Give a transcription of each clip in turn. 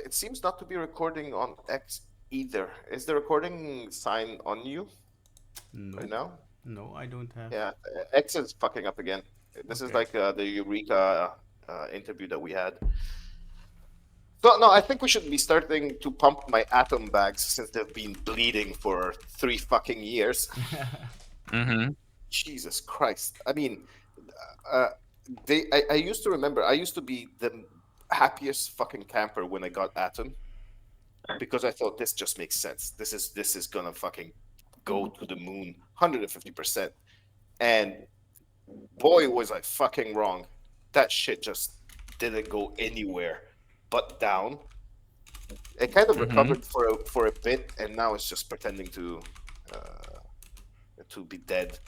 it seems not to be recording on X either. Is the recording sign on you right Nope. now? No, I don't have. Yeah, X is fucking up again. This is Okay. like the Eureka interview that we had. So no, I think we should be starting to pump my atom bags since they've been bleeding for 3 fucking years. Mm-hmm. Jesus Christ! I mean, uh, I used to remember. I used to be the happiest fucking camper when I got atom because I thought this just makes sense. This is gonna fucking go to the moon, 150%. And boy, was I fucking wrong. That shit just didn't go anywhere but down. It kind of Mm-hmm. recovered for a bit, and now it's just pretending to be dead.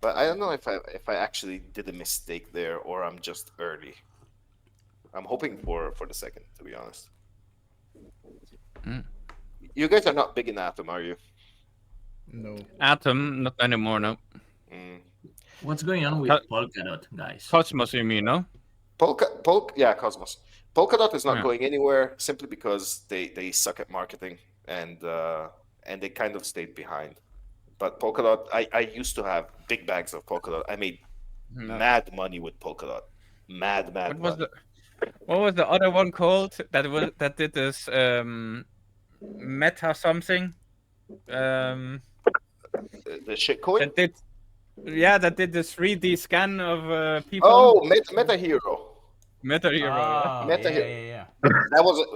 But I don't know if I actually did a mistake there or I'm just early. I'm hoping for the second, to be honest. Mm. You guys are not big in Atom, are you? No. Atom, not anymore, no. Mm. What's going on with Polkadot, guys? Cosmos, you mean, no? Yeah, Cosmos. Polkadot is not Yeah. going anywhere simply because they suck at marketing and they kind of stayed behind. But Polkadot, I used to have big bags of Polkadot. I made No. mad money with Polkadot. Mad What was money. what was the other one called that did this meta something? The shitcoin? That did the 3D scan of people. Oh, Meta Hero. Meta Hero, yeah. Oh, Meta yeah, Hero. yeah, yeah.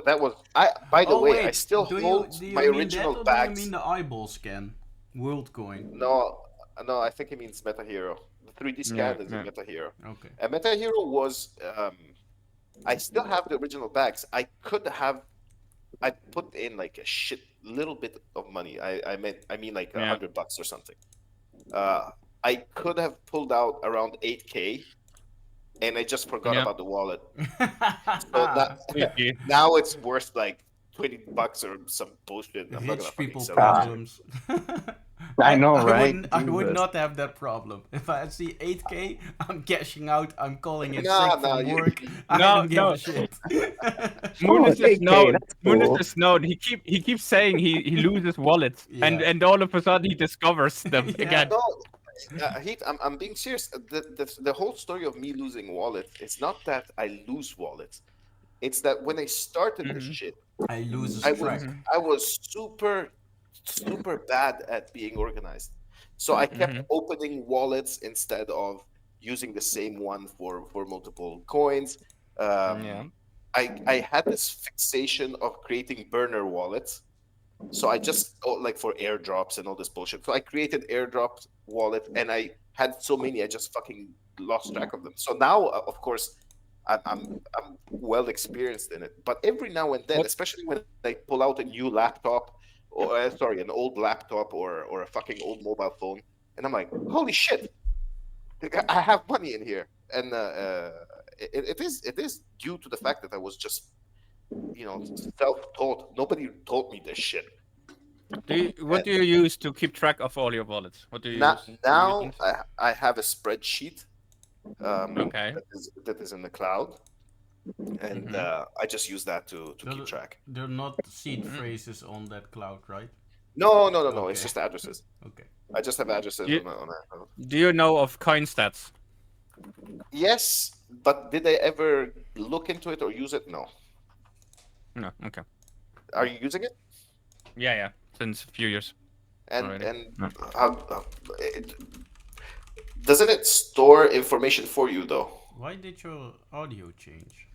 That was. I. By the Oh way, I wait, still do hold you my mean that original or do you bags. mean the eyeball scan? WorldCoin. No, no, I think it means Meta Hero. The 3D scan Yeah, is a yeah. Meta Hero. Okay. And Meta Hero was. I still have the original bags. I could have. I put in like a shit little bit of money. I mean like Yeah. $100 or something. I could have pulled out around 8K, and I just forgot Yeah. about the wallet. So that Sneaky. now it's worth like $20 or some bullshit. I'm not gonna Rich fucking people sell that shit. problems. I know, I right? would Jesus. not have that problem. If I see 8K, I'm cashing out. I'm calling it Nah, sick nah, from you- work. I No, don't give no. a shit. Moon is just 8K, known. that's Moon is cool. just known. He keeps saying he loses wallets, Yeah. and all of a sudden he discovers them Yeah. again. No, Heath, I'm being serious. The whole story of me losing wallets, it's not that I lose wallets. It's that when I started this Mhm. shit, I lose I a was track. I was super bad at being organized. So I kept Mhm. opening wallets instead of using the same one for multiple coins. Yeah. I had this fixation of creating burner wallets. So I just like for airdrops and all this bullshit. So I created airdrop wallet, and I had so many, I just fucking lost track of them. So now, of course, I'm well experienced in it. But every now and then, What? especially when I pull out a new laptop, or sorry, an old laptop or a fucking old mobile phone, and I'm like, holy shit, I have money in here, and it is due to the fact that I was just self-taught. Nobody taught me this shit. What do you use to keep track of all your wallets? What do you Now, use? Do you use now things? I have a spreadsheet Okay. that is in the cloud, and Mhm. I just use that to keep They're, track. they're not seed Mm. phrases on that cloud, right? No. It's Okay. just addresses. Okay. I just have addresses Do you, on that. do you know of coin stats? Yes, but did I ever look into it or use it? No. No. Okay. Are you using it? Yeah. Since a few years And already. and No. it, doesn't it store information for you though? Why did your audio change?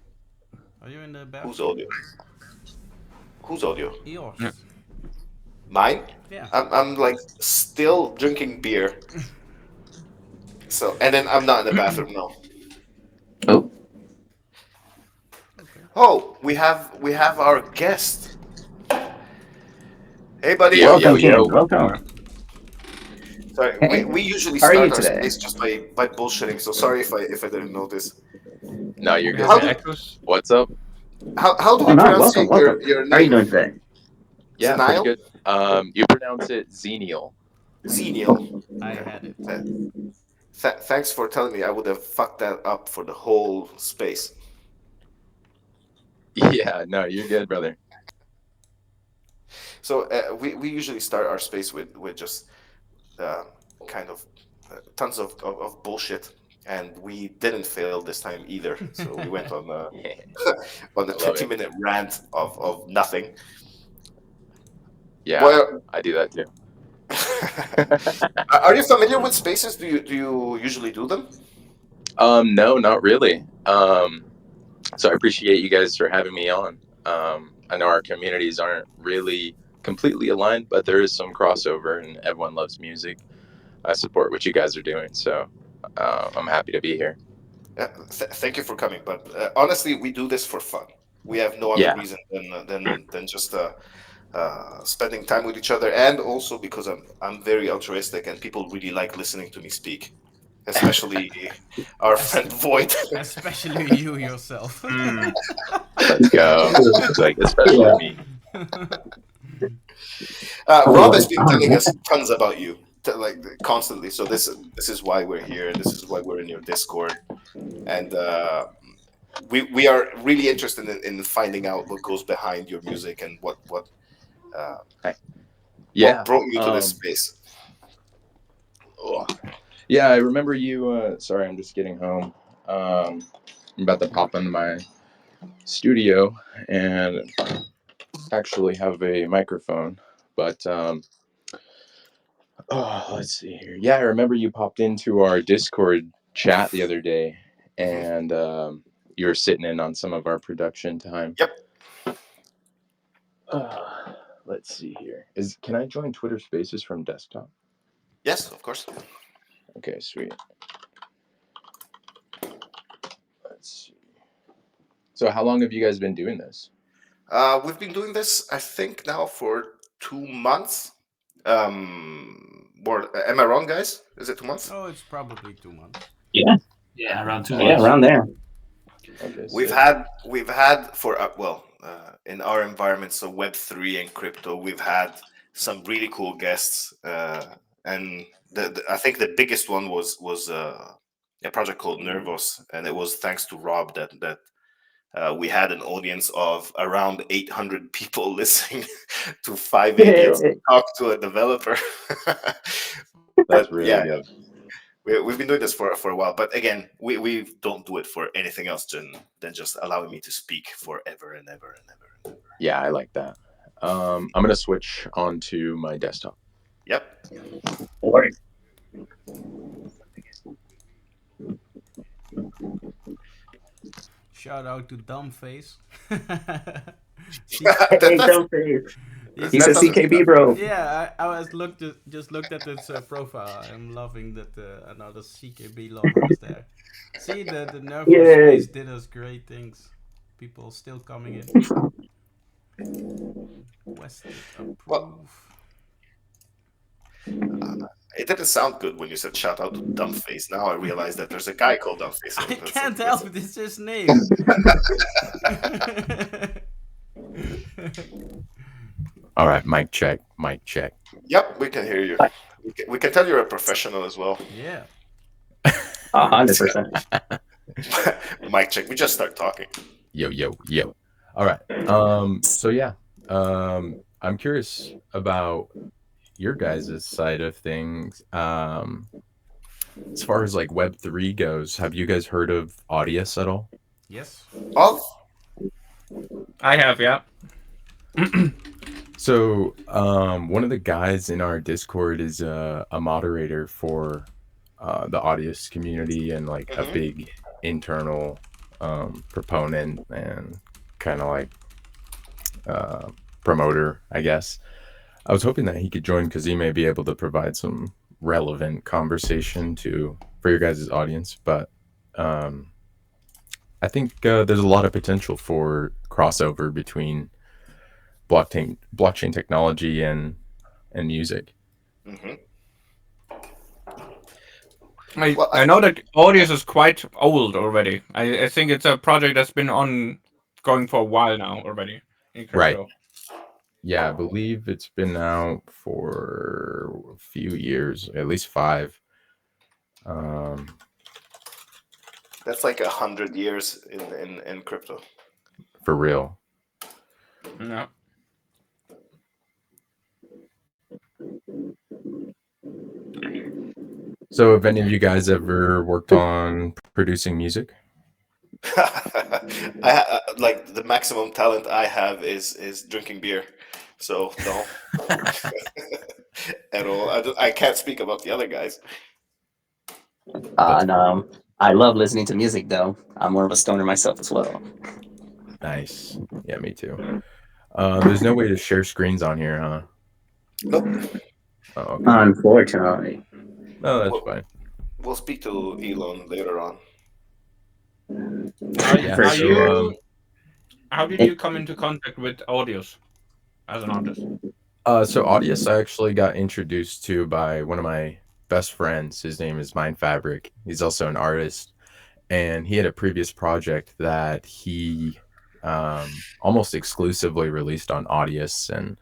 Are you in the Whose bathroom? audio? Whose audio? Yours. Yeah. Mine? Yeah. I'm like still drinking beer. So and then I'm not in the bathroom now. Oh, Okay. Oh, we have our guest. Hey, buddy. Yo, welcome, yo, James. yo. Welcome. Sorry, Hey, we usually how are you start our today? space just by bullshitting. So sorry if I didn't notice. No, you're We good, have How the man. do echoes. What's up? how do Oh, we no, pronounce welcome, your welcome. your How are you name? doing today? Yeah, pretty Zenial? good. You pronounce it Xenial. Zenial. I Okay. had it. Thanks for telling me. I would have fucked that up for the whole space. Yeah, no, you're good, brother. So we usually start our space with just uh, kind of tons of bullshit, and we didn't fail this time either. So we went on on a I love 20-minute rant of nothing. Yeah, Well, I do that too. are you familiar with spaces? Do you usually do them? No, not really. So I appreciate you guys for having me on. I know our communities aren't really completely aligned, but there is some crossover, and everyone loves music. I support what you guys are doing, so I'm happy to be here. Thank you for coming, but honestly, we do this for fun. We have no other Yeah, reason than just spending time with each other, and also because I'm very altruistic, and people really like listening to me speak, especially our Es- friend Void. Especially you yourself. let's go. Like especially Yeah. me. Rob has Alright. been telling us tons about you, like constantly. So this is why we're here, and this is why we're in your Discord, and we are really interested in finding out what goes behind your music and uh, Hi. what Yeah. brought you to this space. Oh. Yeah, I remember you. Sorry, I'm just getting home. I'm about to pop into my studio and actually have a microphone, but oh, let's see here. Yeah, I remember you popped into our Discord chat the other day, Hmm. and you were sitting in on some of our production time. Yep. Let's see here. Is can I join Twitter Spaces from desktop? Yes, of course. Okay, sweet. Let's see. So, how long have you guys been doing this? We've been doing this, I think, now for 2 months. Or am I wrong, guys? Is it 2 months? Oh, it's probably 2 months. Yeah. Yeah, around 2 months. Yeah, around there. Okay, We've sick. had for in our environment, so Web3 and crypto, we've had some really cool guests, and I think the biggest one was a project called Nervos, and it was thanks to Rob that we had an audience of around 800 people listening to five idiots talk to a developer. That's But really yeah, good. we've been doing this for a while. But again, we don't do it for anything else than just allowing me to speak forever and ever and ever and ever. Yeah, I like that. I'm gonna switch onto my desktop. Yep. Or Shout out to Dumbface. hey, That's don't say it. He's, He's a that doesn't CKB bro. yeah, I was just looked at his profile. I'm loving that another CKB lover is there. See, the nervous Yay. space did us great things. People still coming in. Requested well. approve. It didn't sound good when you said shout out to Dumbface. Now I realize that there's a guy called Dumbface. So I that's can't that's help it. It's his name. All right, mic check, mic check. Yep, we can hear you. We can tell you're a professional as well. Yeah. 100%. Mic check. We just start talking. Yo, yo, yo. All right. So yeah. I'm curious about your guys' side of things. As far as like Web3 goes, have you guys heard of Audius at all? Yes. Oh, I have, yeah. So, one of the guys in our Discord is a moderator for the Audius community and like a mhm. big internal proponent and kind of like promoter, I guess. I was hoping that he could join because he may be able to provide some relevant conversation to for your guys' audience. But I think there's a lot of potential for crossover between blockchain technology and music. Mhm. I, Well, I know that Audius is quite old already. I think it's a project that's been on going for a while now already in Right. crypto. Yeah, I believe it's been out for a few years, at least 5. Um, that's like 100 years in crypto. for real. No. So, have any of you guys ever worked on producing music? Like the maximum talent I have is drinking beer, so no, at all. I can't speak about the other guys. No, I love listening to music though. I'm more of a stoner myself as well. Nice. Yeah, me too. There's no way to share screens on here, huh? Nope. Oh, okay. Unfortunately. No, that's We'll, fine. we'll speak to Elon later on. Yeah, Are so, you? How did you come into contact with Audios as an artist? So Audius, I actually got introduced to by one of my best friends. His name is Mind Fabric. He's also an artist, and he had a previous project that he almost exclusively released on Audius, and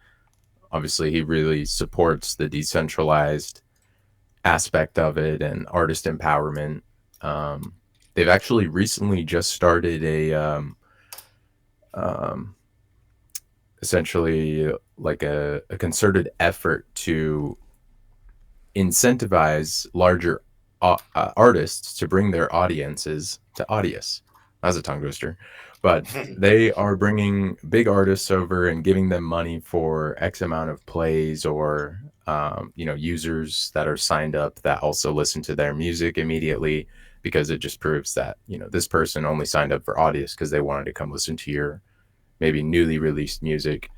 obviously he really supports the decentralized aspect of it and artist empowerment. They've actually recently just started um, essentially like a concerted effort to incentivize larger artists to bring their audiences to Audius. That was a tongue twister. But they are bringing big artists over and giving them money for X amount of plays or, users that are signed up that also listen to their music immediately, because it just proves that, this person only signed up for Audius because they wanted to come listen to your maybe newly released music.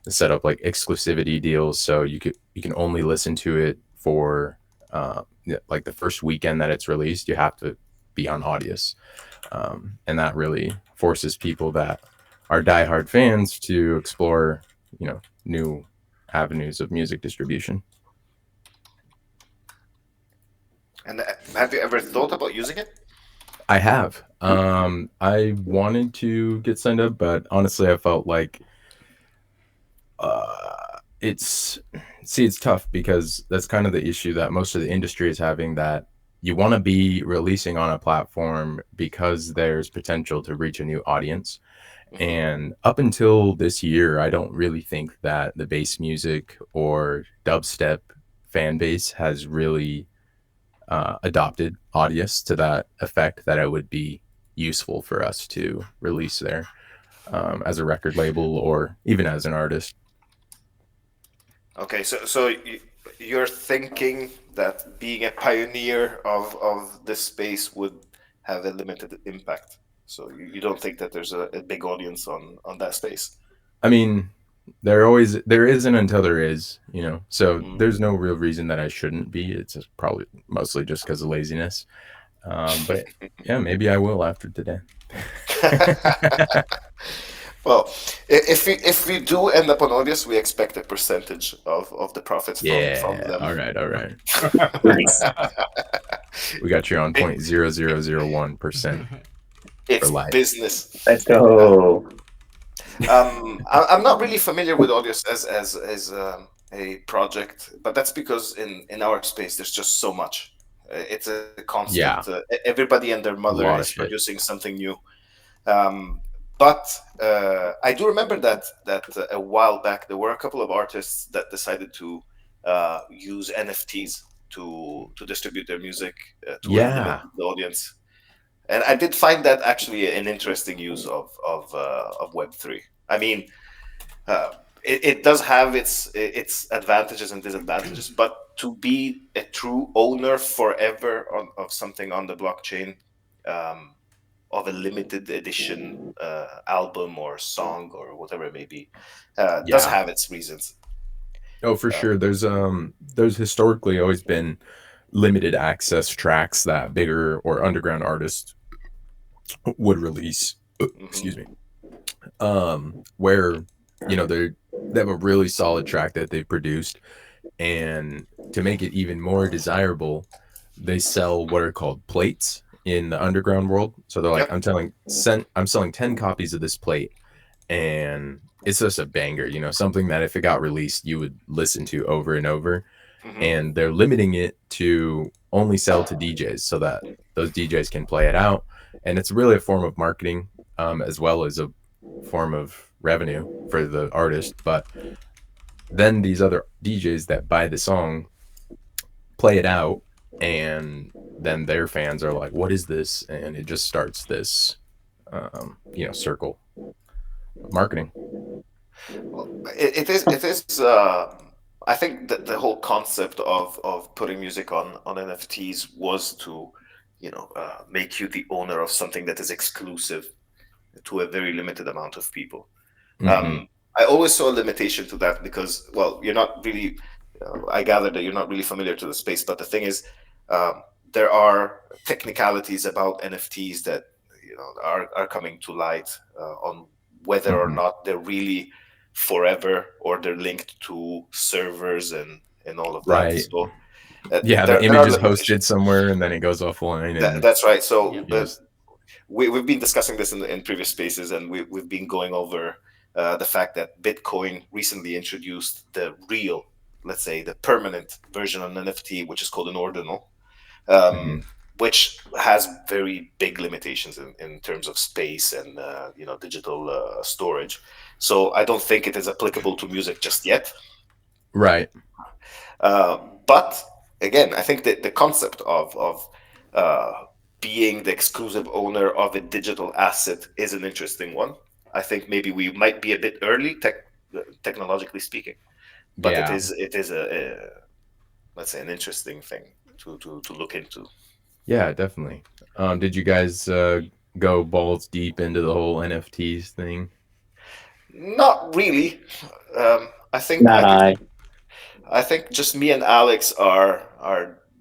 Set up like exclusivity deals, so you can only listen to it for like the first weekend that it's released. You have to be on Audius, and that really forces people that are diehard fans to explore, new avenues of music distribution. And have you ever thought about using it? I have. I wanted to get signed up, but honestly, I felt like it's tough because that's kind of the issue that most of the industry is having, that you want to be releasing on a platform because there's potential to reach a new audience. And up until this year, I don't really think that the bass music or dubstep fan base has really adopted Audius to that effect that it would be useful for us to release there as a record label or even as an artist. Okay, so you're thinking that being a pioneer of this space would have a limited impact. So you don't think that there's a big audience on that space? I mean, there isn't until there is, so there's no real reason that I shouldn't be. It's just probably mostly just because of laziness. But yeah, maybe I will after today. Well, if we do end up on Audius, we expect a percentage of the profits from them. All right. Nice. We got you on 0.0001% It's for life. business. Let's go. I'm not really familiar with Audius as a project, but that's because in our space there's just so much. It's a constant. Everybody and their mother is producing something new. But I do remember that a while back there were a couple of artists that decided to use NFTs to distribute their music to a limited audience. And I did find that actually an interesting use of Web3. I mean, it does have its advantages and disadvantages, but to be a true owner forever of something on the blockchain, of a limited edition album or song or whatever it may be, does have its reasons. Oh, for sure. There's historically always been limited access tracks that bigger or underground artists would release. Excuse me. Where they have a really solid track that they've produced, and to make it even more desirable, they sell what are called plates in the underground world. So they're like, I'm selling 10 copies of this plate, and it's just a banger, something that if it got released, you would listen to over and over. And they're limiting it to only sell to DJs so that those DJs can play it out. And it's really a form of marketing. as well as a form of revenue for the artist. But then these other DJs that buy the song play it out, and then their fans are like, "What is this?" And it just starts this, circle of marketing. Well, it is. It is. I think that the whole concept of putting music on NFTs was to, make you the owner of something that is exclusive to a very limited amount of people. Hmm. I always saw a limitation to that because, well, you're not really. I gather that you're not really familiar to the space, but the thing is, there are technicalities about NFTs that are coming to light on whether or Hmm. not they're really forever or they're linked to servers and all of that. Right. So Yeah, the there image are is limitations. hosted somewhere and then it goes offline, and That's right. So Yep. you just we've been discussing this in previous spaces, and we've been going over the fact that Bitcoin recently introduced the real, let's say, the permanent version of an NFT, which is called an ordinal, mhm. um, which has very big limitations in terms of space and digital storage. So I don't think it is applicable to music just yet. Right. But again, I think that the concept of uh, being the exclusive owner of a digital asset is an interesting one. I think maybe we might be a bit early, technologically speaking, but it Yeah. is let's say an interesting thing to look into. Yeah, definitely. Did you guys go balls deep into the whole NFTs thing? Not really. I think Not I. I think just me and Alex are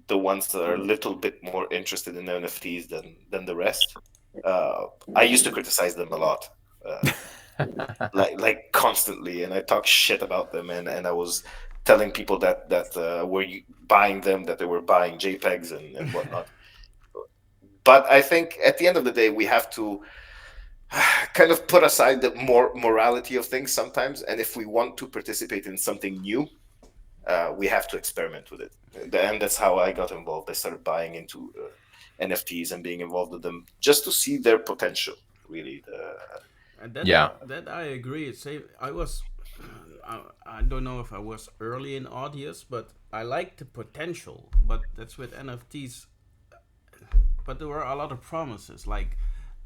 the ones that are a little bit more interested in NFTs than the rest. Uh, I used to criticize them a lot, uh, like constantly, and I talk shit about them, and I was telling people that were buying them that they were buying JPEGs and whatnot. But I think at the end of the day, we have to kind of put aside the more morality of things sometimes, and if we want to participate in something new, we have to experiment with it. And that's how I got involved. I started buying into NFTs and being involved with them just to see their potential. Really, And that Yeah. that I agree. Say I was, I don't know if I was early in audience, but I like the potential. But that's with NFTs. But there were a lot of promises. Like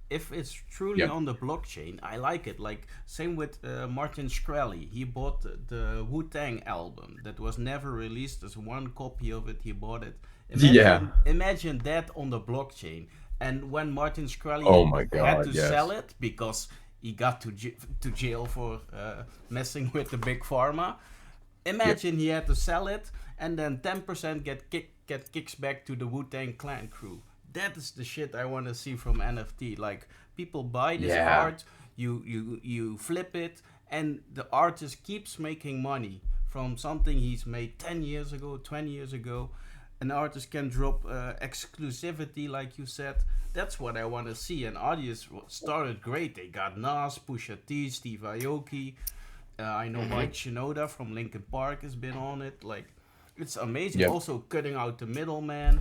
if it's truly Yep. on the blockchain, I like it. Like same with Martin Shkreli. He bought the Wu Tang album that was never released. There's one copy of it. He bought it. Yeah. Imagine that on the blockchain. And when Martin Shkreli Oh my had God. to sell Yes. it because he got to jail for messing with the big pharma. Yep. Imagine he had to sell it, and then 10% get kicks back to the Wu Tang Clan crew. That is the shit I want to see from NFT. Like people buy this Yeah. art, you flip it, and the artist keeps making money from something he's made 10 years ago, 20 years ago. An artist can drop exclusivity, like you said. That's what I want to see. And audience started great. They got Nas, Pusha T, Steve Aoki. I know Mike Shinoda from Linkin Park has been on it. Like, it's amazing. Yep. Also, cutting out the middleman.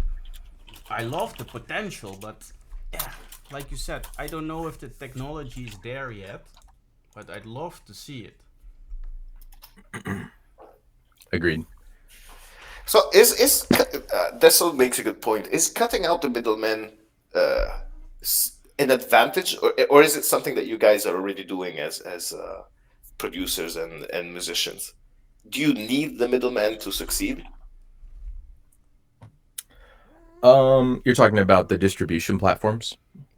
I love the potential, but yeah, like you said, I don't know if the technology is there yet, but I'd love to see it. Agreed. so this makes a good point. Is cutting out the middlemen an advantage, or is it something that you guys are already doing as producers and musicians? Do you need the middleman to succeed? You're talking about the distribution platforms?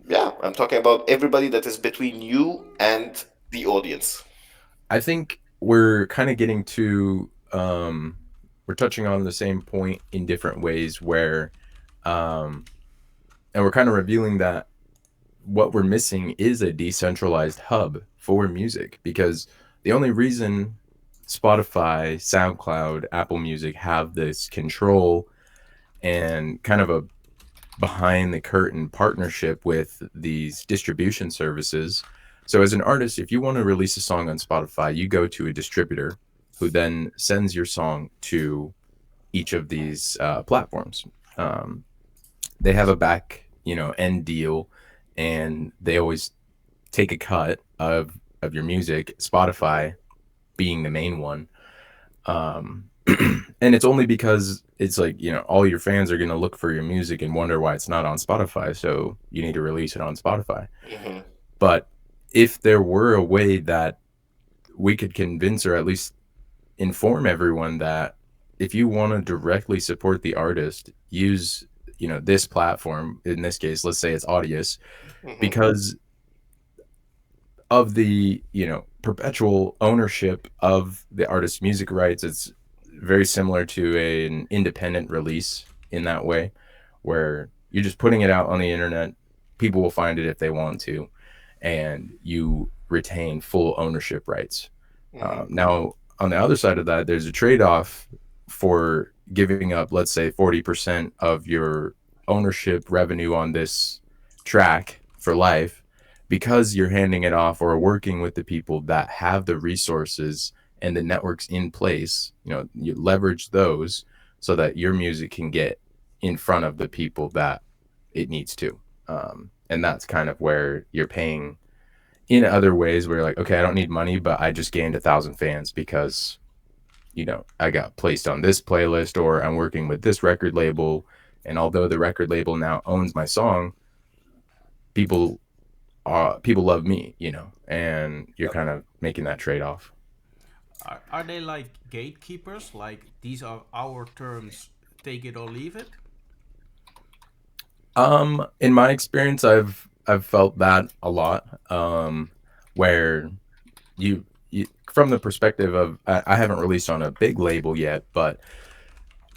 Yeah, I'm talking about everybody that is between you and the audience. I think we're kind of getting to we're touching on the same point in different ways where um and we're kind of revealing that what we're missing is a decentralized hub for music, because the only reason Spotify, SoundCloud, Apple Music have this control and kind of a behind the curtain partnership with these distribution services. So, as an artist, if you want to release a song on Spotify, you go to a distributor who then sends your song to each of these platforms. They have a back, end deal, and they always take a cut of your music, Spotify being the main one. And it's only because it's like, you know, all your fans are going to look for your music and wonder why it's not on Spotify, so you need to release it on Spotify. Hmm. But if there were a way that we could convince, or at least inform everyone, that if you want to directly support the artist, use, you know, this platform, in this case, let's say it's Audius, Hmm. because of the, you know, perpetual ownership of the artist's music rights. It's very similar to an independent release in that way, where you're just putting it out on the internet. People will find it if they want to, and you retain full ownership rights. Hmm. Now, on the other side of that, there's a trade-off for giving up, let's say, 40% of your ownership revenue on this track for life, because you're handing it off or working with the people that have the resources and the networks in place. You know, you leverage those so that your music can get in front of the people that it needs to. And that's kind of where you're paying in other ways, where you're like, okay, I don't need money, but I just gained 1,000 fans because, you know, I got placed on this playlist, or I'm working with this record label. And although the record label now owns my song, people people love me, you know, and you're kind of making that trade off. Are they like gatekeepers? Like these are our terms, take it or leave it? In my experience, I've felt that a lot. Where you from the perspective of, I haven't released on a big label yet, but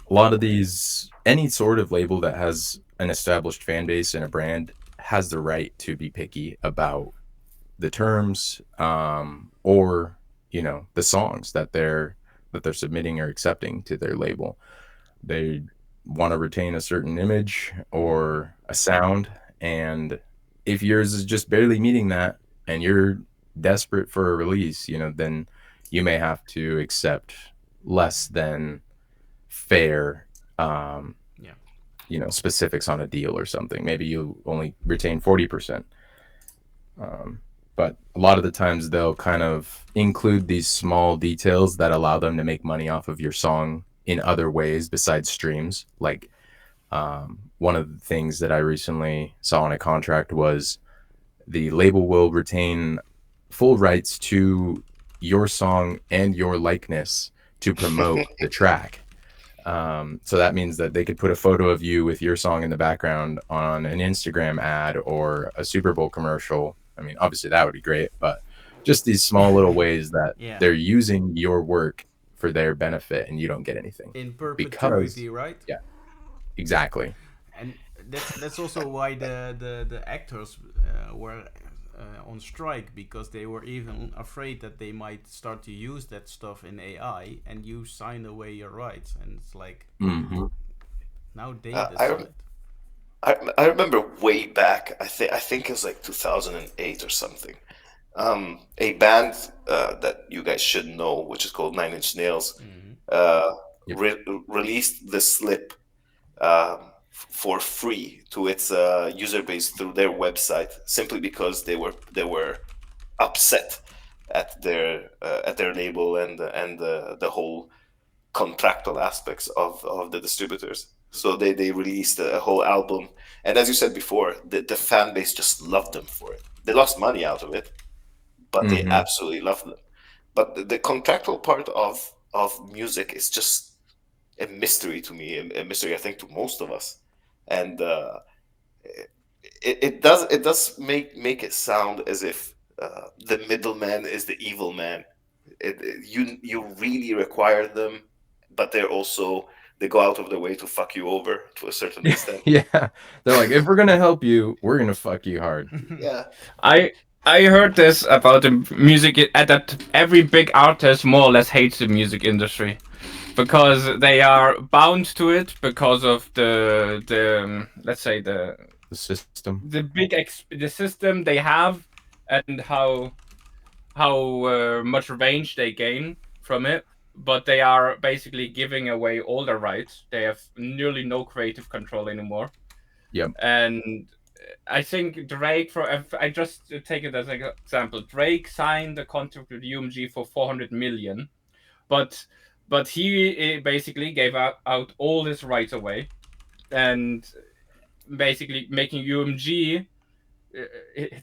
a lot of these, any sort of label that has an established fan base and a brand, has the right to be picky about the terms, or, you know, the songs that they're submitting or accepting to their label. They want to retain a certain image or a sound, and if yours is just barely meeting that and you're desperate for a release, you know, then you may have to accept less than fair, Yeah. you know, specifics on a deal or something. Maybe you only retain 40%. But a lot of the times they'll kind of include these small details that allow them to make money off of your song in other ways besides streams. Like, one of the things that I recently saw in a contract was the label will retain full rights to your song and your likeness to promote the track. So that means that they could put a photo of you with your song in the background on an Instagram ad or a Super Bowl commercial. I mean, obviously that would be great, but just these small little ways that Yeah. they're using your work for their benefit and you don't get anything. In Because, perpetuity, right? yeah, exactly. And that's also why the actors were on strike, because they were even afraid that they might start to use that stuff in AI, and you sign away your rights, and it's like Hmm. now they I, decide. I remember way back. I think it was like 2008 or something. A band that you guys should know, which is called Nine Inch Nails, Hmm. uh, Yep. released the slip for free to its user base through their website, simply because they were upset at their label and the whole contractual aspects of the distributors. So they released a whole album, and as you said before, the fan base just loved them for it. They lost money out of it, but they Hmm. absolutely loved them. But the contractual part of music is just a mystery to me, a mystery I think to most of us, and it does make it sound as if the middleman is the evil man. You really require them, but they go out of their way to fuck you over to a certain extent. Yeah. They're like, if we're going to help you, we're going to fuck you hard. Yeah. I I heard this about the music that every big artist more or less hates the music industry because they are bound to it because of the let's say The system. the system they have and how much range they gain from it. But they are basically giving away all their rights. They have nearly no creative control anymore, Yep. and I think Drake, for I just take it as an example. Drake signed a contract with UMG for 400 million, but he basically gave out all his rights away, and basically making UMG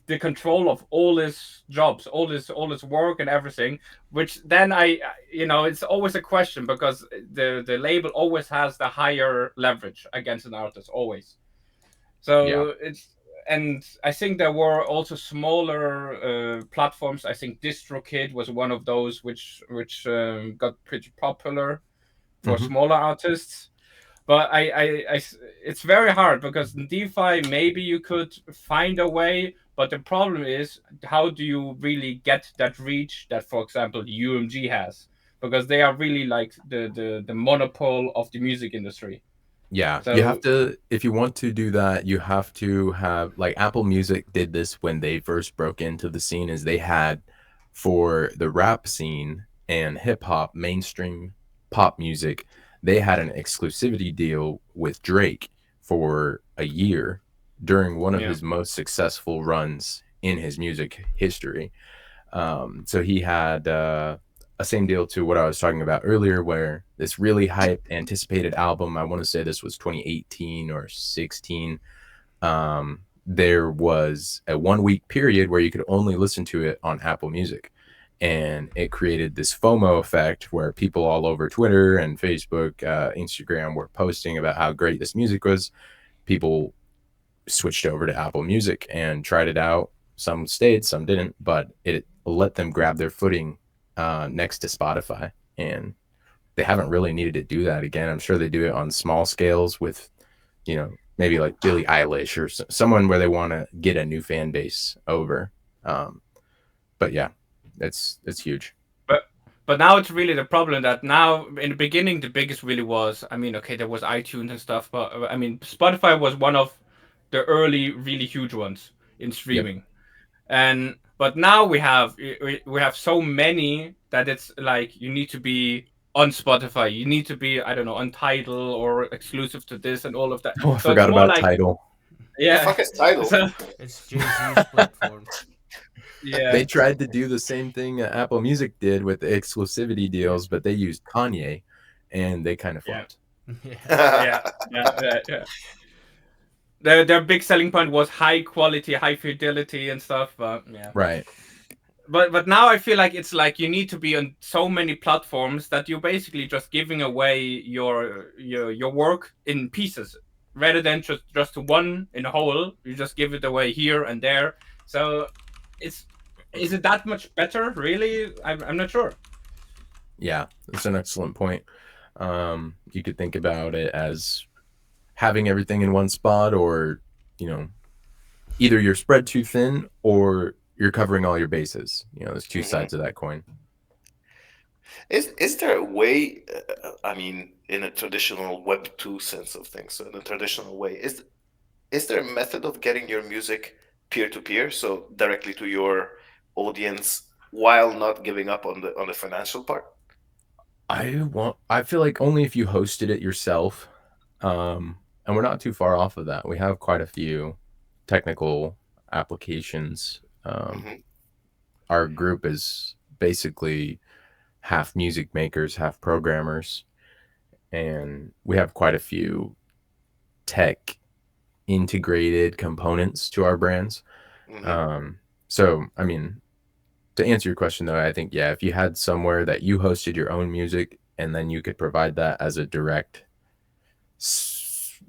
the control of all his jobs, all his work and everything. Which then it's always a question because the label always has the higher leverage against an artist, always. Yeah. So it's and I think there were also smaller platforms. I think DistroKid was one of those which got pretty popular for Hmm. smaller artists. But it's very hard because in DeFi maybe you could find a way, but the problem is how do you really get that reach that, for example, UMG has, because they are really like the monopoly of the music industry. Yeah, you have So to, if you want to do that, you have to have, like, Apple Music did this when they first broke into the scene, is they had, for the rap scene and hip hop, mainstream pop music, they had an exclusivity deal with Drake for a year during one of yeah, his most successful runs in his music history. So he had a same deal to what I was talking about earlier, where this really hyped, anticipated album, I want to say this was 2018 or 16. There was a 1 week period where you could only listen to it on Apple Music. And it created this FOMO effect where people all over Twitter and Facebook, Instagram were posting about how great this music was. People switched over to Apple Music and tried it out. Some stayed, some didn't, but it let them grab their footing next to Spotify. And they haven't really needed to do that again. I'm sure they do it on small scales with, maybe like Billie Eilish or someone where they want to get a new fan base over. Um, but yeah, it's huge. but now it's really the problem that now in the beginning the biggest really was, I mean, okay, there was iTunes and stuff, but I mean Spotify was one of the early really huge ones in Yep. streaming. And but now we have so many that it's like you need to be on Spotify, you need to be, I don't know, on Tidal or exclusive to this and all of that. Oh, I So it's forgot more about like, Tidal. The yeah. fuck is title? So It's Jay-Z's platform. yeah, They tried to do the same thing Apple Music did with the exclusivity Yeah. deals, but they used Kanye, and they kind of yeah, flopped. Yeah. yeah, yeah. Their big selling point was high quality, high fidelity and stuff, but yeah. Right. But now I feel like it's like you need to be on so many platforms that you're basically just giving away your work in pieces rather than just one in a whole. You just give it away here and there. So it's is it that much better? Really, I'm not sure. Yeah, that's an excellent point. You could think about it as having everything in one spot, or, you know, either you're spread too thin or you're covering all your bases. There's two Mhm. sides of that coin. Is there a way? I mean, in a traditional Web2 sense of things, so in a traditional way, is there a method of getting your music peer to peer, so directly to your audience, while not giving up on the financial part? I feel like only if you hosted it yourself. And we're not too far off of that. We have quite a few technical applications. Hmm. Our group is basically half music makers, half programmers, and we have quite a few tech integrated components to our brands. Hmm. So, I mean, to answer your question though, I think, yeah, if you had somewhere that you hosted your own music and then you could provide that as a direct,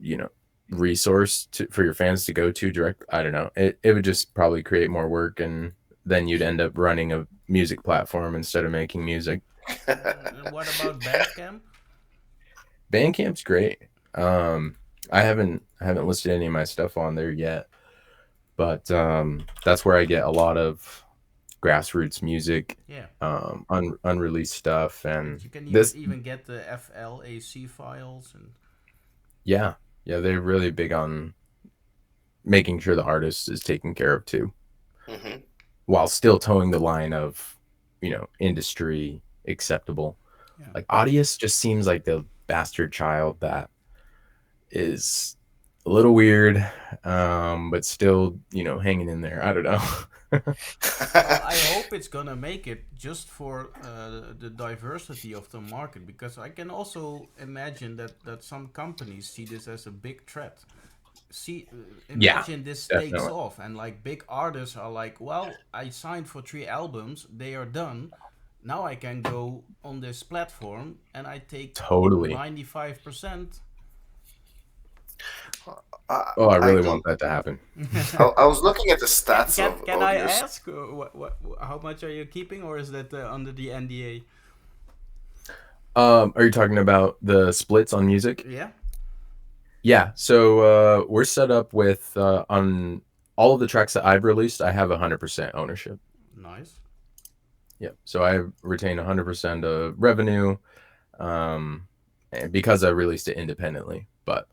you know, resource for your fans to go to direct, I don't know, it would just probably create more work, and then you'd end up running a music platform instead of making music. And what about Bandcamp? Bandcamp's great. Um, I haven't listed any of my stuff on there yet, but that's where I get a lot of grassroots music, Yeah. unreleased stuff, And and you can this, even get the FLAC files and yeah, yeah, they're really big on making sure the artist is taken care of too, Hmm. while still towing the line of, industry acceptable. yeah. Like Audius just seems like the bastard child that is a little weird, but still, hanging in there. I don't know. Well, I hope it's gonna make it just for the diversity of the market, because I can also imagine that some companies see this as a big threat. See, Yeah, imagine this takes definitely. off and like big artists are like, well, I signed for 3 albums, they are done. Now I can go on this platform and I take Totally. 95%. Oh, I I really don't. want that to happen. I was looking at the can, stats can, can of I your. ask how much are you keeping, or is that under the NDA? Are you talking about the splits on music? Yeah, Yeah. So we're set up with on all of the tracks that I've released, I have 100% ownership. nice. Yeah. So I retain 100% of revenue, and because I released it independently. But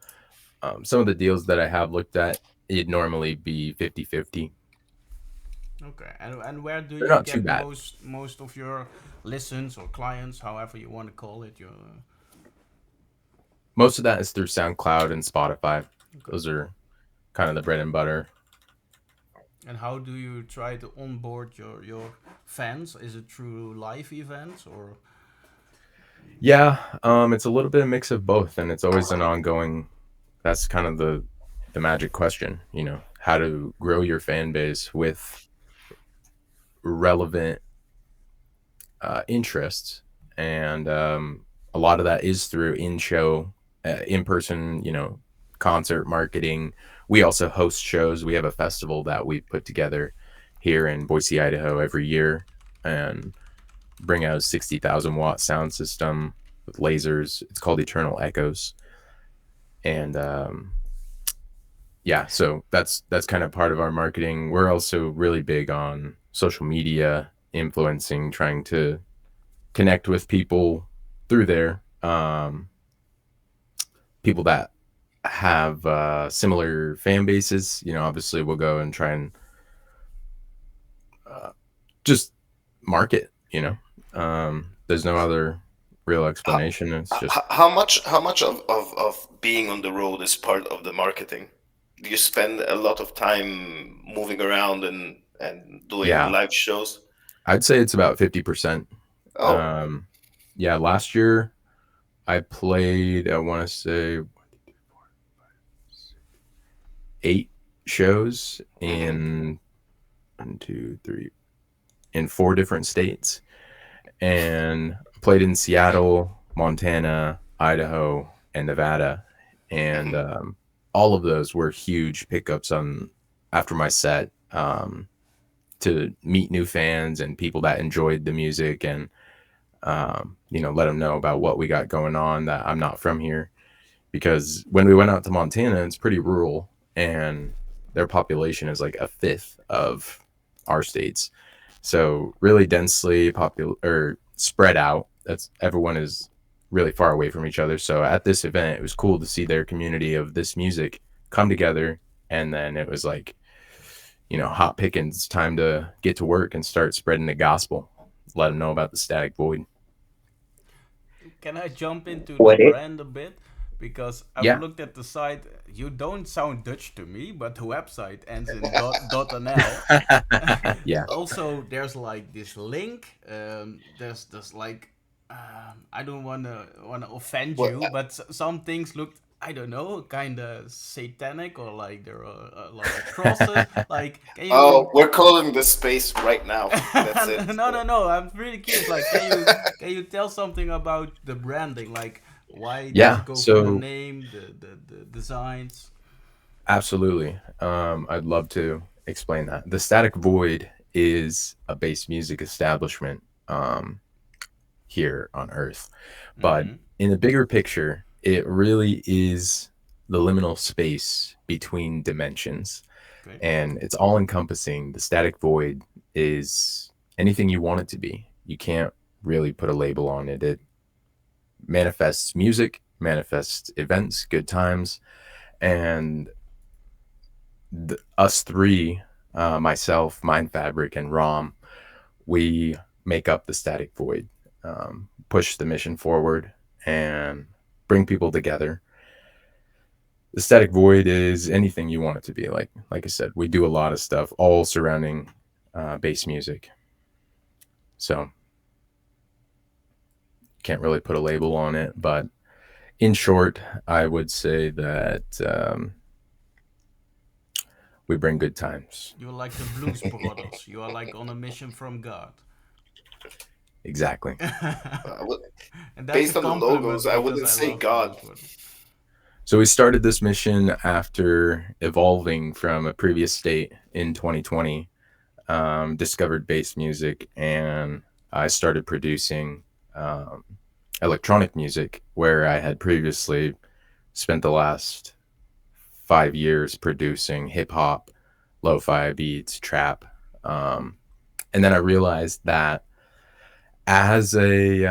some of the deals that I have looked at, it'd normally be 50-50. Okay, and where do They're you not too get bad. most of your listens or clients, however you want to call it? Your Most of that is through SoundCloud and Spotify. okay. Those are kind of the bread and butter. And how do you try to onboard your fans? Is it through live events or? Yeah, it's a little bit of mix of both, and it's always an ongoing. That's kind of the magic question, how to grow your fan base with relevant interests, and a lot of that is through in-show, in-person, concert marketing. We also host shows. We have a festival that we put together here in Boise, Idaho, every year, and bring out a 60,000-watt sound system with lasers. It's called Eternal Echoes, and yeah, so that's kind of part of our marketing. We're also really big on social media, influencing, trying to connect with people through there. People that have similar fan bases, obviously we'll go and try and uh, just market. There's no other real How, explanation. It's just how much of being on the road is part of the marketing? Do you spend a lot of time moving around and doing yeah, live shows? I'd say it's about 50%. Oh. Um, yeah, last year I played, I want to say 8 shows Hmm. in 1, 2, 3, in 4 different states, and played in Seattle, Montana, Idaho, and Nevada. And Hmm. all of those were huge pickups on after my set, to meet new fans and people that enjoyed the music, and let them know about what we got going on, that I'm not from here. Because when we went out to Montana, it's pretty rural, and their population is like a fifth of our state's. So really densely popular or spread out. That's everyone is really far away from each other. So at this event, it was cool to see their community of this music come together, and then it was like, hot pickings, time to get to work and start spreading the gospel. Let them know about the Static Void. Can I jump into the What it? brand a bit? Because I've Yeah. looked at the site. You don't sound Dutch to me, but the website ends in .nl. Yeah. Also, there's like this link. There's like, I don't wanna offend Well, you, but some things looked, I don't know, kind of satanic, or like there are a lot of crosses. Like, can oh, you? we're calling this space right now. That's it. No, no, no. I'm really curious. Like, can you tell something about the branding? Like, why did you Yeah. go for the So name, the designs? absolutely. I'd love to explain that. The Static Void is a bass music establishment, here on Earth. But Mm-hmm. in the bigger picture, it really is the liminal space between dimensions. Okay. And it's all encompassing. The Static Void is anything you want it to be. You can't really put a label on it. It manifests music, manifests events, good times, and us three, myself, Mind Fabric, and Rom, we make up the Static Void, push the mission forward, and bring people together. The Static Void is anything you want it to be. Like I said, we do a lot of stuff all surrounding bass music. So can't really put a label on it, but in short, I would say that we bring good times. You're like the Blues Brothers. You are like on a mission from God. Exactly. Well, And that's a based on the compliment logos, I because wouldn't I say love the God. Blues Brothers. So we started this mission after evolving from a previous state in 2020, discovered bass music, and I started producing um, electronic music where I had previously spent the last 5 years producing hip hop, lo-fi beats, trap. And then I realized that as a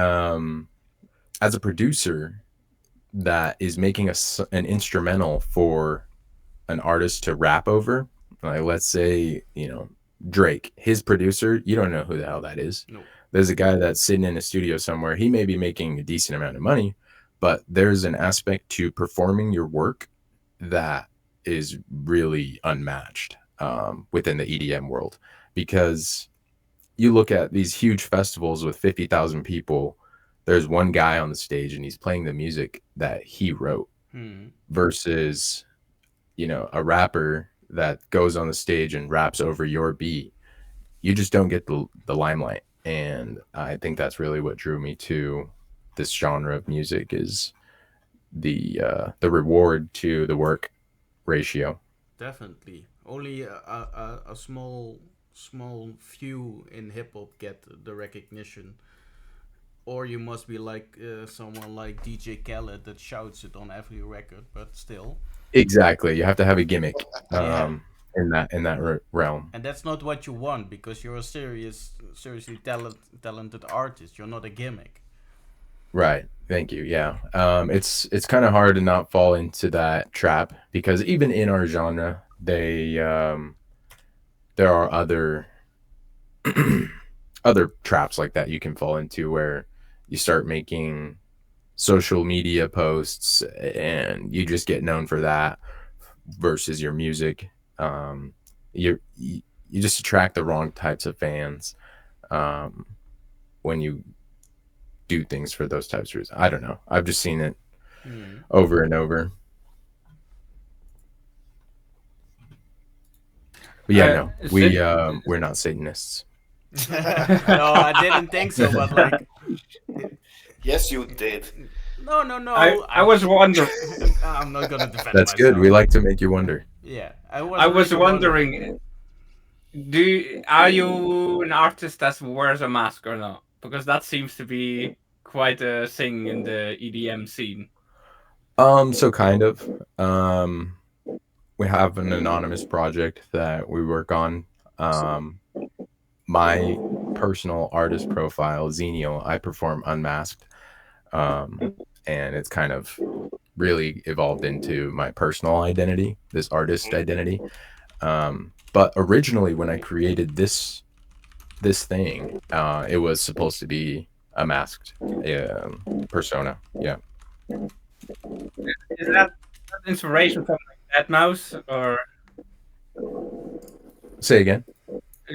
producer that is making an instrumental for an artist to rap over, like let's say, Drake, his producer, you don't know who the hell that is. No. There's a guy that's sitting in a studio somewhere. He may be making a decent amount of money, but there's an aspect to performing your work that is really unmatched within the EDM world, because you look at these huge festivals with 50,000 people, there's one guy on the stage and he's playing the music that he wrote versus, a rapper that goes on the stage and raps over your beat. You just don't get the limelight. And I think that's really what drew me to this genre of music, is the reward to the work ratio. Definitely. Only a small few in hip hop get the recognition. Or you must be like someone like DJ Khaled that shouts it on every record, but still. Exactly. You have to have a gimmick Yeah. in that realm. And that's not what you want because you're a seriously talented artist. You're not a gimmick. Right. Thank you. Yeah. It's kind of hard to not fall into that trap, because even in our genre, there are other traps like that you can fall into, where you start making social media posts and you just get known for that versus your music. You just attract the wrong types of fans um, when you do things for those types of reasons. I don't know. I've just seen it over and over. But yeah, no, we're not Satanists. No, I didn't think so, but like. Yes, you did. No. I was wondering. I'm not gonna defend That's myself. good. We like to make you wonder. Yeah, I was really wondering. Are you an artist that wears a mask or not? Because that seems to be quite a thing in the EDM scene. So kind of. We have an anonymous project that we work on. My personal artist profile, Xenial, I perform unmasked. And it's kind of really evolved into my personal identity, this artist identity. But originally, when I created this thing, it was supposed to be a masked persona. Yeah. Is that inspiration from like Mouse, or Say again.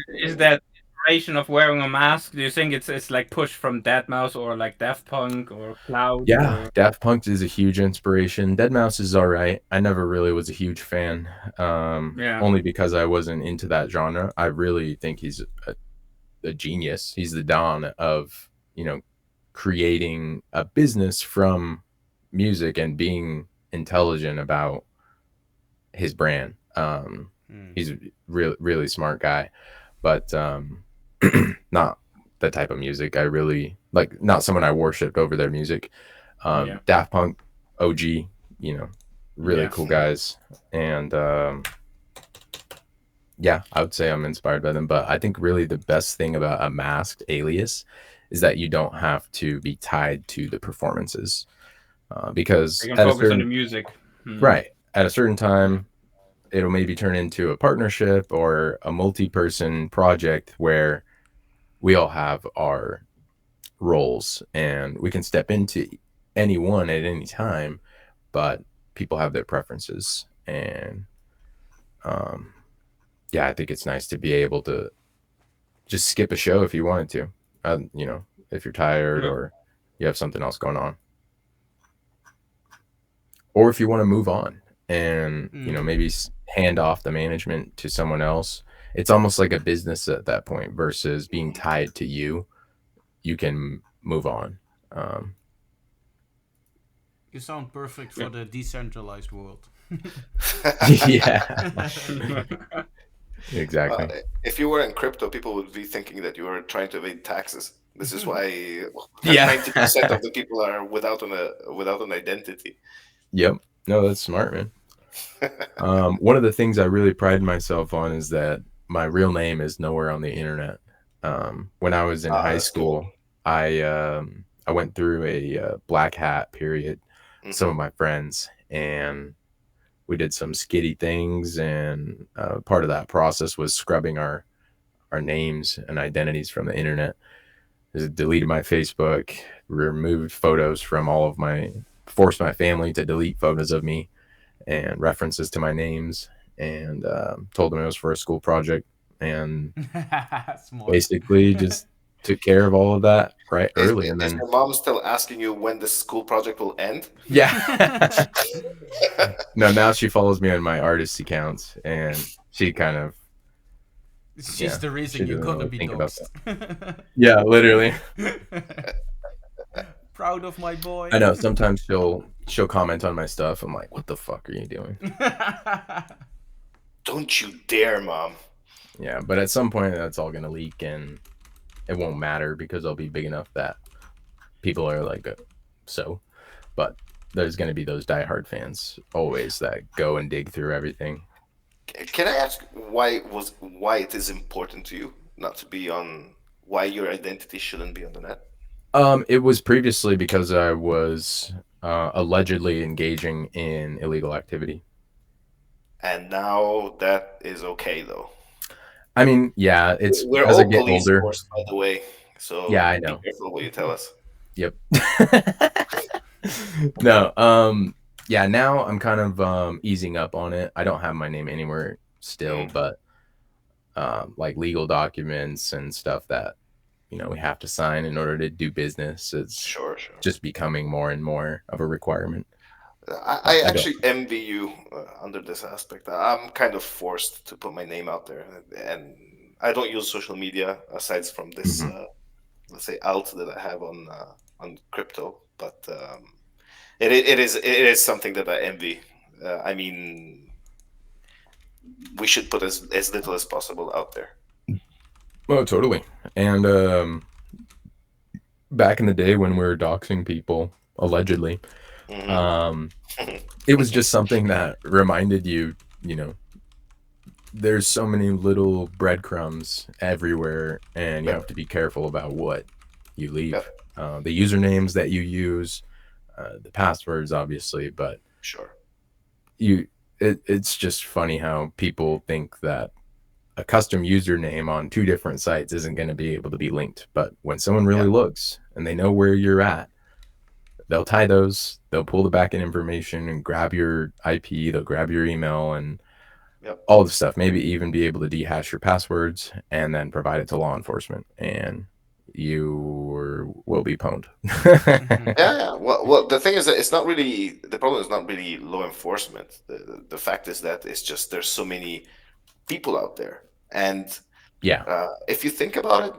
is that inspiration of wearing a mask? Do you think it's like pushed from Mouse or like Daft Punk or Cloud? Yeah, or... Daft Punk is a huge inspiration. Deadmau5 is all right. I never really was a huge fan, only because I wasn't into that genre. I really think he's a genius. He's the dawn of, creating a business from music and being intelligent about his brand. He's a really smart guy, but not the type of music I really like, not someone I worshipped over their music. Daft Punk, OG, really cool guys. And yeah, I would say I'm inspired by them. But I think really the best thing about a masked alias is that you don't have to be tied to the performances, because you can focus on the music. Right. At a certain time, it'll maybe turn into a partnership or a multi-person project where we all have our roles and we can step into any one at any time, but people have their preferences, and um, yeah, I think it's nice to be able to just skip a show if you wanted to, if you're tired Yeah. or you have something else going on, or if you want to move on and maybe hand off the management to someone else. It's almost like a business at that point versus being tied to you. You can move on. um, You sound perfect Yeah. for the decentralized world. yeah. Uh, Exactly. if you were in crypto, people would be thinking that you were trying to evade taxes. This is why Yeah. 90% of the people are without an identity. Yep. No, that's smart, man. One of the things I really pride myself on is that my real name is nowhere on the internet. When I was in high That's cool. school, I went through a black hat period. Some Hmm. of my friends, and we did some skitty things, and part of that process was scrubbing our names and identities from the internet. Just deleted my Facebook, removed photos from all of forced my family to delete photos of me and references to my names, and told them it was for a school project, and Smart. basically just took care of all of that right early. And Is then, your mom still asking you when the school project will end? yeah. No, now she follows me on my artist accounts, and she kind of, She's yeah, the reason she you're doesn't gonna really be think about doxxed. that. Yeah, literally. Proud of my boy. I know sometimes she'll comment on my stuff. I'm like, what the fuck are you doing? Don't you dare, mom. Yeah, but at some point that's all gonna leak, and it won't matter because I'll be big enough that people are like, so. But there's gonna be those diehard fans always that go and dig through everything. Can I ask why it is important to you not to be on why your identity shouldn't be on the net? It was previously because I was allegedly engaging in illegal activity. And now that is okay though. I mean, yeah, it's We're as I all get police older. force, by the way, Yeah, so I be know. careful what you tell us. Yep. No, yeah, now I'm kind of easing up on it. I don't have my name anywhere still, Mm, but like legal documents and stuff that we have to sign in order to do business, it's sure, sure. just becoming more and more of a requirement. I I don't. actually envy you under this aspect. I'm kind of forced to put my name out there, and I don't use social media aside from this, Mhm. let's say, alt that I have on crypto. But it is something that I envy. I mean, we should put as little as possible out there. Oh, totally. And back in the day when we were doxing people allegedly, Hmm. um, it was just something that reminded you, you know, there's so many little breadcrumbs everywhere, and you Yep, have to be careful about what you yep, leave. The usernames that you use, the passwords, obviously, but sure. you, it's just funny how people think that a custom username on two different sites isn't going to be able to be linked. But when someone Yeah, really looks and they know where you're at, they'll tie those, they'll pull the backend information and grab your IP, they'll grab your email and yep. all the stuff, maybe even be able to dehash your passwords and then provide it to law enforcement. And you will be pwned. Yeah, yeah. Well, the thing is that it's not really the problem. Is not really law enforcement. The fact is that it's just there's so many people out there, and Yeah. if you think about it,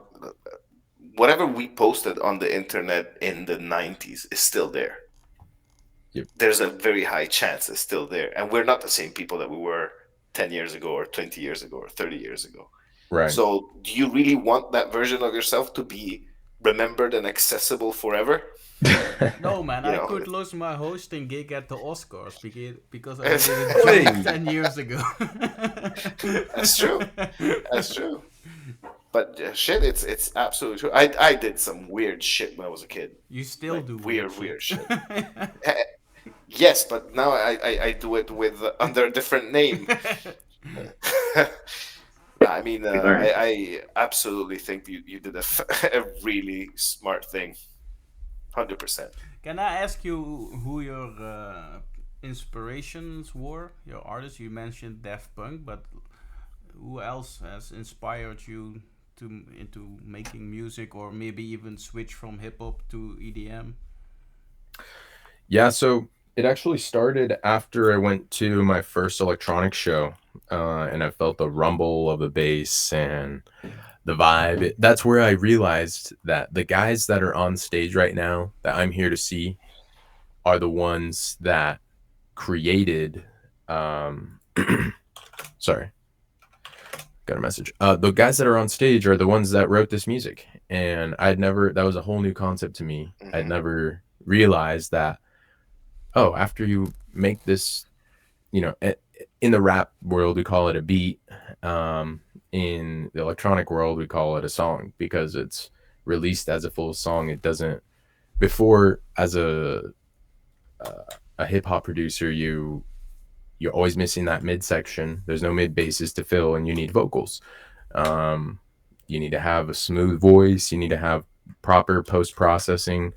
whatever we posted on the internet in the 90s is still there. Yep. There's a very high chance it's still there, and we're not the same people that we were 10 years ago or 20 years ago or 30 years ago. Right. So do you really want that version of yourself to be remembered and accessible forever? No, man, You I know, could lose my hosting gig at the Oscars because I it's, made a joke 10 years ago. that's true. That's true. But shit, it's absolutely true. I did some weird shit when I was a kid. You still Like do weird weird shit. shit. Eh, Yes, but now I do it with under a different name. I mean, We learn. I absolutely think you did a really smart thing, 100%. Can I ask you who your inspirations were, your artists? You mentioned Daft Punk, but who else has inspired you to into making music, or maybe even switch from hip hop to EDM? Yeah, so it actually started after I went to my first electronic show, and I felt the rumble of the bass and the vibe. That's where I realized that the guys that are on stage right now that I'm here to see are the ones that created. Sorry, got a message. The guys that are on stage are the ones that wrote this music, and I'd never. That was a whole new concept to me. I'd Hmm. never realized that. Oh, after you make this, you know, in the rap world we call it a beat. In the electronic world we call it a song because it's released as a full song. It doesn't before as a hip hop producer you're always missing that midsection. There's no mid basses to fill, and you need vocals. Um, you need to have a smooth voice. You need to have proper post processing,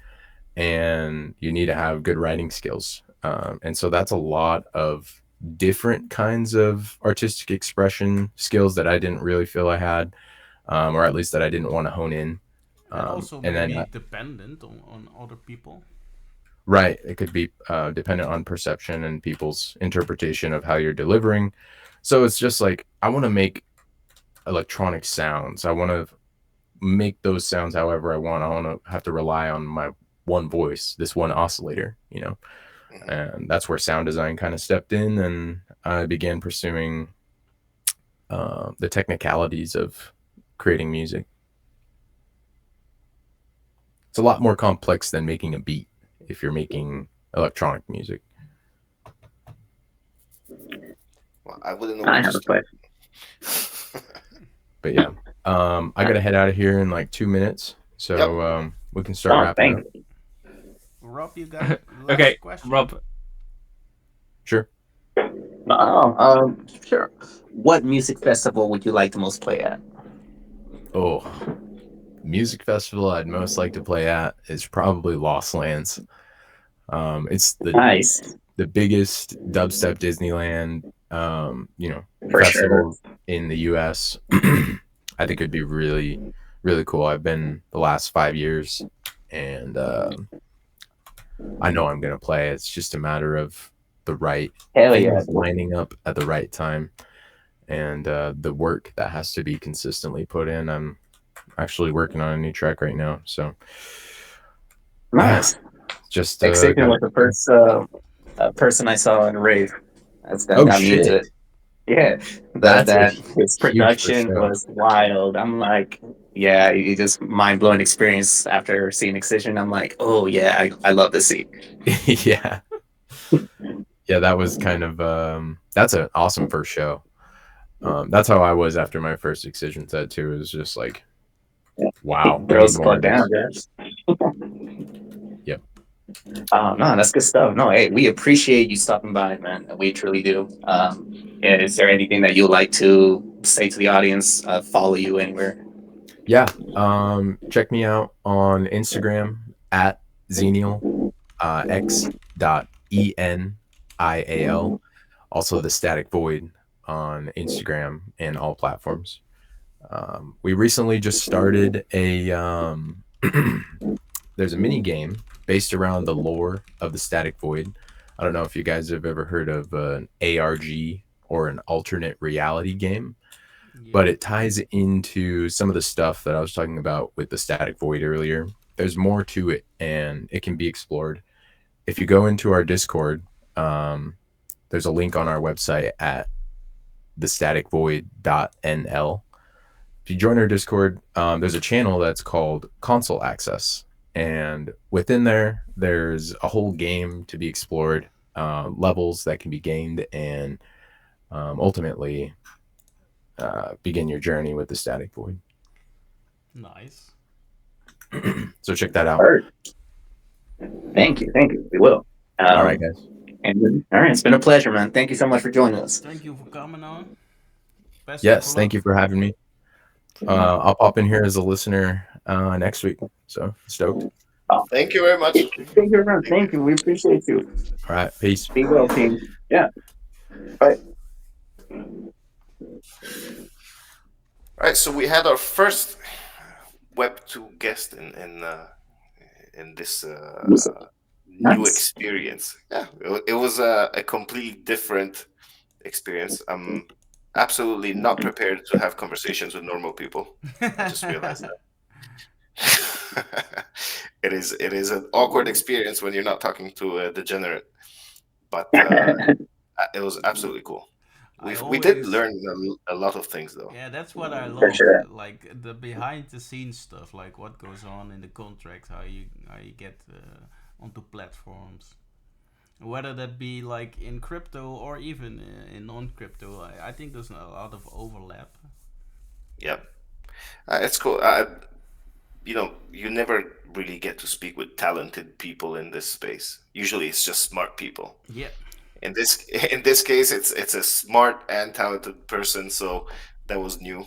and you need to have good writing skills. And so that's a lot of different kinds of artistic expression skills that I didn't really feel I had, or at least that I didn't want to hone in. And also And then, maybe dependent on other people. right, it could be dependent on perception and people's interpretation of how you're delivering. So it's just like, I want to make electronic sounds. I want to make those sounds however I want. I want to have to rely on my one voice, this one oscillator, you know. Hmm. And that's where sound design kind of stepped in, and I began pursuing the technicalities of creating music. It's a lot more complex than making a beat if you're making electronic music. Well, I wouldn't know I where to have a start. question. But yeah, I gotta head out of here in like 2 minutes, Yep. so we can start Oh, wrapping thank up. you. Rob, you got the Okay, last question? Rob. Sure. Oh, sure. What music festival would you like to most play at? Oh, music festival I'd most like to play at is probably Lost Lands. It's Nice, the biggest dubstep Disneyland, for sure. festival in the U.S. I think it'd be really, really cool. I've been the last 5 years, and I know I'm gonna play. It's just a matter of the right Hell yeah, things dude. lining up at the right time, and the work that has to be consistently put in. I'm actually working on a new track right now, so yeah, Nice. just Excision got. was the first person I saw in rave. That Oh got me into shit, it. Yeah, that's a that his huge for production show. was wild. I'm like, yeah, it just mind blowing experience after seeing Excision. I'm like, oh yeah, I love this scene. Yeah, yeah, that was kind of that's an awesome first show. That's how I was after my first Excision set too. It was just like, wow, we need Throws the more fuck of down, this. guys. Yep. No, that's good stuff. No, hey, we appreciate you stopping by, man. We truly do. Yeah, is there anything that you'd like to say to the audience? Follow you anywhere? Yeah. Check me out on Instagram at Xenial, X.ENIAL. Also the Static Void on Instagram and all platforms. We recently just started a there's a mini game based around the lore of the Static Void. I don't know if you guys have ever heard of an ARG or an alternate reality game, but Yeah. it ties into some of the stuff that I was talking about with the Static Void earlier. There's more to it, and it can be explored. If you go into our Discord, um, there's a link on our website at thestaticvoid.nl. If you join our Discord, there's a channel that's called Console Access, and within there, there's a whole game to be explored, levels that can be gained, and ultimately begin your journey with the Static Void. Nice. So check that out. Heard. Thank you, thank you. We will. All right, guys. And all right, it's been a pleasure, man. Thank you so much for joining us. Thank you for coming on. Best of Yes, thank luck. you for having me. I'll pop in here as a listener next week. So stoked. Oh, Thank you very much. thank you, everyone. Thank you. Thank you. We appreciate you. All right, peace. Be well, team. Yeah. Bye. All right, so we had our first Web2 guest in this new Nice. experience. Yeah, it was a completely different experience. I'm absolutely not prepared to have conversations with normal people. I just realized that. It is an awkward experience when you're not talking to a degenerate, but it was absolutely cool. I We did always, learn a lot of things though. yeah, that's what I For love. sure. Like the behind the scenes stuff, like what goes on in the contract, how you get onto platforms, whether that be like in crypto or even in non-crypto. I think there's a lot of overlap. Yeah, it's cool. You never really get to speak with talented people in this space. Usually, it's just smart people. Yeah. In this in this case, it's a smart and talented person. So that was new.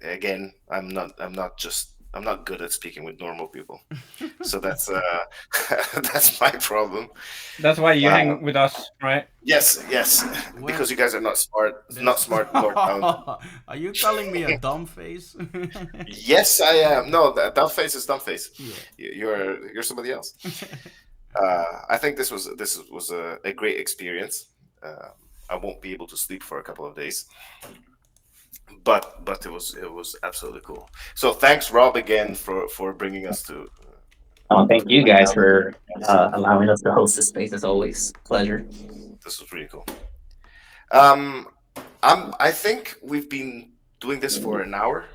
Again, I'm not good at speaking with normal people. So that's that's my problem. That's why you Uh, hang with us, right? yes, yes, Well, because you guys are not that's. smart nor talented. Are you calling me a dumb face? Yes, I am. No, dumb face is dumb face. Yeah. You're somebody else. I think this was a great experience. Uh, I won't be able to sleep for a couple of days, but it was absolutely cool. So thanks, Rob, again for bringing us Thank to you hang guys out. for This allowing us to host this space as always. Pleasure. this was really cool. Um, I think we've been doing this for an hour,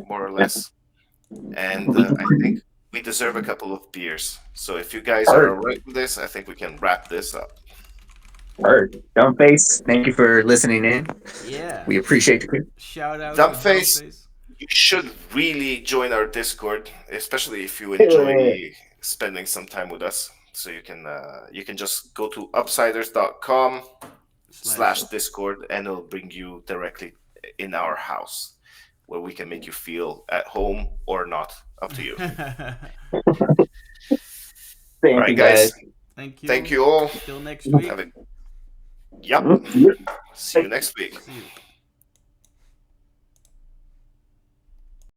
more or Yeah. less, and I think we deserve a couple of beers. So if you guys are all Heard. right with this, I think we can wrap this up. Heard. Dumb face. Thank you for listening in. Yeah. We appreciate you. Shout out to Dumbface, Dumbface. you should really join our Discord, especially if you Hey. enjoy spending some time with us. So you can just go to upsiders.com Slash. slash Discord and it'll bring you directly in our house where we can make you feel at home or not. Up to you. All Thank right, you guys. guys. Thank Thank you. you all. Till next week. Have a Yep. See you next week. See you.